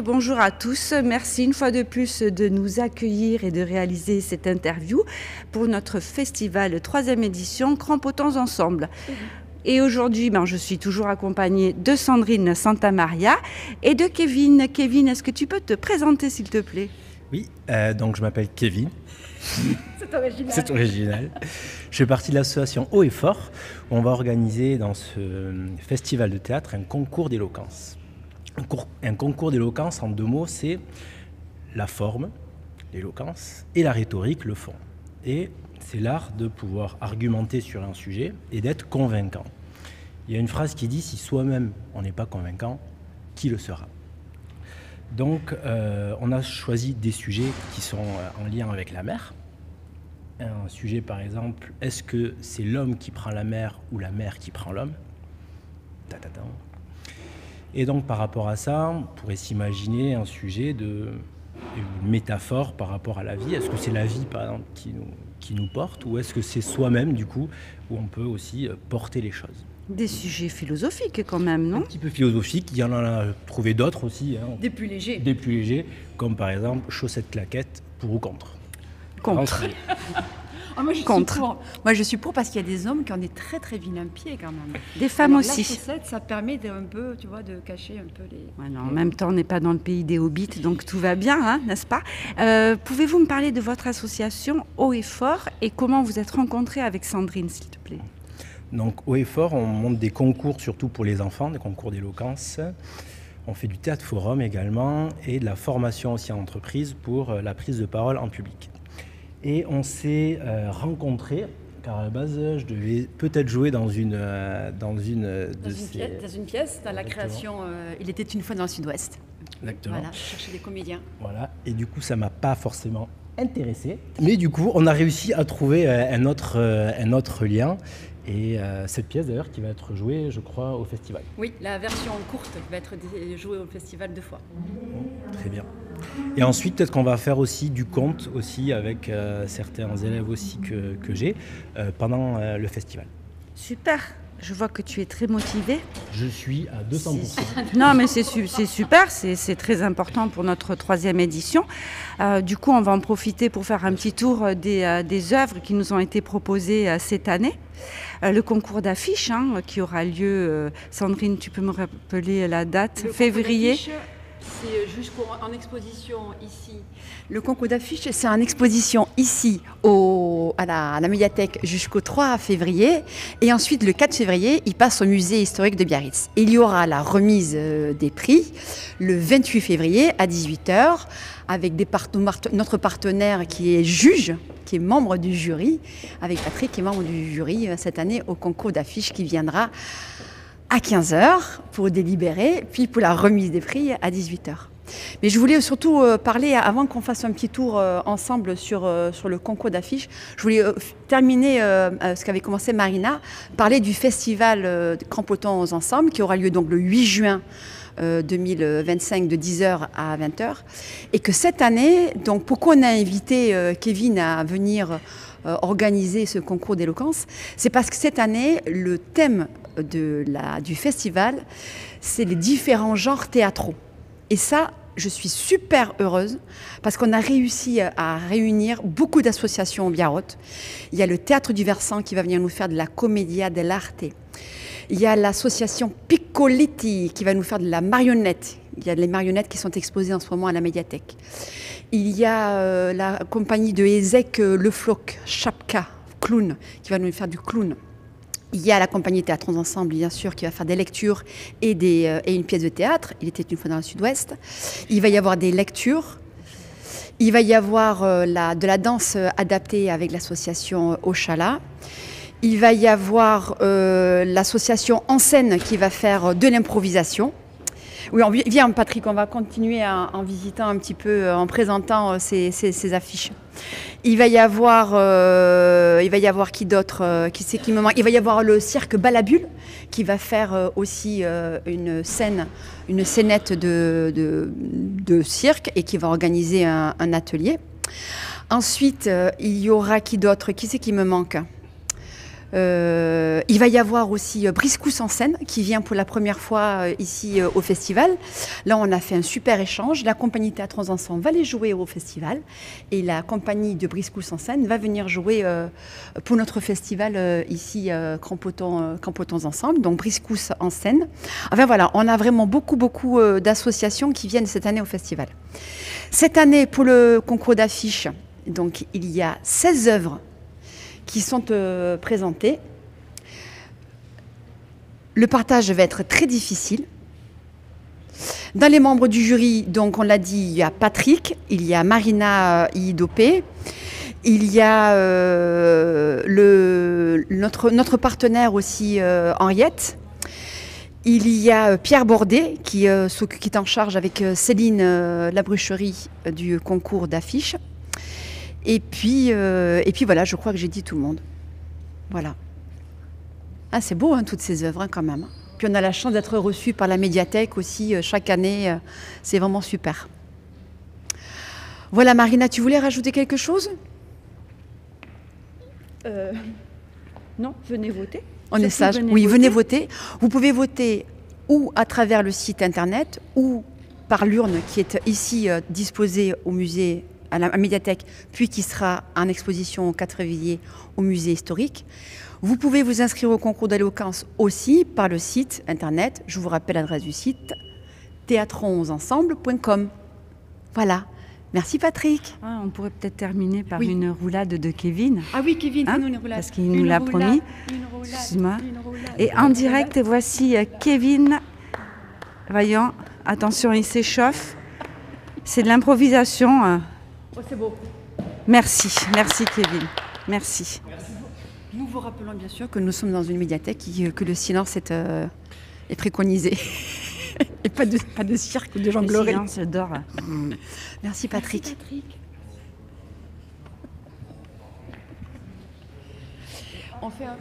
Bonjour à tous, merci une fois de plus de nous accueillir et de réaliser cette interview pour notre festival 3e édition Crampotons ensemble. Et aujourd'hui, je suis toujours accompagnée de Sandrine Santamaria et de Kevin. Kevin, est-ce que tu peux te présenter s'il te plaît? Oui, donc je m'appelle Kevin. C'est original. C'est original. Je fais partie de l'association Haut et Fort où on va organiser dans ce festival de théâtre un concours d'éloquence. Un concours d'éloquence, en 2 mots, c'est la forme, l'éloquence, et la rhétorique, le fond. Et c'est l'art de pouvoir argumenter sur un sujet et d'être convaincant. Il y a une phrase qui dit « Si soi-même on n'est pas convaincant, qui le sera ?» Donc on a choisi des sujets qui sont en lien avec la mer. Un sujet par exemple, est-ce que c'est l'homme qui prend la mer ou la mer qui prend l'homme? Et donc par rapport à ça, on pourrait s'imaginer un sujet une métaphore par rapport à la vie. Est-ce que c'est la vie par exemple qui nous porte, ou est-ce que c'est soi-même du coup où on peut aussi porter les choses? Des sujets philosophiques quand même, non? Un petit peu philosophique, il y en a trouvé d'autres aussi. Des plus légers. Des plus légers, comme par exemple chaussettes claquettes, pour ou contre? Contre. Moi, je Contre. suis pour. Moi, je suis pour parce qu'il y a des hommes qui ont des très très vilains pieds quand même. Des femmes Alors, aussi. La chaussette, ça permet un peu, tu vois, de cacher un peu les. Ouais, non, en même temps, on n'est pas dans le pays des hobbits, donc tout va bien, hein, n'est-ce pas? Pouvez-vous me parler de votre association Haut et Fort et comment vous êtes rencontrés avec Sandrine, s'il te plaît? Donc Haut et Fort, on monte des concours surtout pour les enfants, des concours d'éloquence. On fait du théâtre forum également et de la formation aussi en entreprise pour la prise de parole en public. Et on s'est rencontrés car à la base je devais peut-être jouer dans une pièce, dans la création Il était une fois dans le Sud-Ouest. Exactement. Voilà, je cherchais des comédiens. Voilà, et du coup ça m'a pas forcément intéressé. Mais du coup on a réussi à trouver un autre lien. Et cette pièce d'ailleurs qui va être jouée, je crois, au festival. Oui, la version courte va être jouée au festival 2 fois. Très bien. Et ensuite, peut-être qu'on va faire aussi du conte aussi avec certains élèves aussi que j'ai pendant le festival. Super, je vois que tu es très motivé. Je suis à 200%. Non, mais c'est super, c'est très important pour notre 3e édition. Du coup, on va en profiter pour faire un petit tour des œuvres qui nous ont été proposées cette année. Le concours d'affiches qui aura lieu, Sandrine, tu peux me rappeler la date? Février. C'est jusqu'en exposition ici. Le concours d'affiches, c'est en exposition ici à la médiathèque jusqu'au 3 février. Et ensuite, le 4 février, il passe au musée historique de Biarritz. Et il y aura la remise des prix le 28 février à 18h avec notre partenaire qui est juge, qui est membre du jury, avec Patrick qui est membre du jury cette année au concours d'affiches qui viendra à 15h pour délibérer, puis pour la remise des prix à 18h. Mais je voulais surtout parler, avant qu'on fasse un petit tour ensemble sur le concours d'affiches, je voulais terminer ce qu'avait commencé Marina, parler du festival Crampotons ensemble qui aura lieu donc le 8 juin 2025 de 10h à 20h. Et que cette année, donc pourquoi on a invité Kevin à venir organiser ce concours d'éloquence, c'est parce que cette année, le thème du festival, c'est les différents genres théâtraux. Et ça, je suis super heureuse parce qu'on a réussi à réunir beaucoup d'associations au Biarrot. Il y a le Théâtre du Versant qui va venir nous faire de la commedia dell'arte. Il y a l'association Piccoletti qui va nous faire de la marionnette. Il y a les marionnettes qui sont exposées en ce moment à la médiathèque. Il y a la compagnie de Ezek Le Floch, Chapka, clown, qui va nous faire du clown. Il y a la compagnie Théâtrons Ensemble, bien sûr, qui va faire des lectures et une pièce de théâtre. Il était une fois dans le Sud-Ouest. Il va y avoir des lectures. Il va y avoir de la danse adaptée avec l'association Ochala. Il va y avoir l'association En Scène qui va faire de l'improvisation. Oui, viens Patrick, on va continuer en visitant un petit peu, en présentant ces affiches. Il va y avoir qui d'autre, qui c'est qui me manque. Il va y avoir le cirque Balabule qui va faire aussi une scénette de cirque et qui va organiser un atelier. Ensuite, il y aura qui d'autre, qui c'est qui me manque? Il va y avoir aussi Briscousse en scène qui vient pour la première fois ici au festival. Là, on a fait un super échange. La compagnie Théâtre Ensemble va les jouer au festival et la compagnie de Briscousse en scène va venir jouer pour notre festival ici Crampotons Ensemble. Donc Briscousse en scène. Enfin voilà, on a vraiment beaucoup d'associations qui viennent cette année au festival. Cette année, pour le concours d'affiches, donc il y a 16 œuvres qui sont présentées. Le partage va être très difficile. Dans les membres du jury, donc on l'a dit, il y a Patrick, il y a Marina Iidopé, il y a notre partenaire aussi, Henriette. Il y a Pierre Bordet qui est en charge avec Céline Labrucherie du concours d'affiches. Et puis voilà, je crois que j'ai dit tout le monde. Voilà. Ah, c'est beau, hein, toutes ces œuvres, hein, quand même. Puis on a la chance d'être reçus par la médiathèque aussi chaque année. C'est vraiment super. Voilà, Marina, tu voulais rajouter quelque chose ? Non, venez voter. On est sage. Oui, venez voter. Vous pouvez voter ou à travers le site internet ou par l'urne qui est ici disposée au musée, à la médiathèque, puis qui sera en exposition au 4 février au musée historique. Vous pouvez vous inscrire au concours d'éloquence aussi par le site internet. Je vous rappelle l'adresse du site théatronsensemble.com. Voilà. Merci Patrick. On pourrait peut-être terminer par une roulade de Kevin. Ah oui, Kevin, hein, fais-nous une roulade. Parce qu'il nous l'a promis. Excuse-moi. Et en direct, voici Kevin. Voyons, attention, il s'échauffe. C'est de l'improvisation. Oh, c'est beau. Merci Kevin. Merci. Nous vous rappelons bien sûr que nous sommes dans une médiathèque et que le silence est préconisé. Et pas de cirque ou de jonglerie. Le silence dort. Merci Patrick. Merci Patrick. On fait un...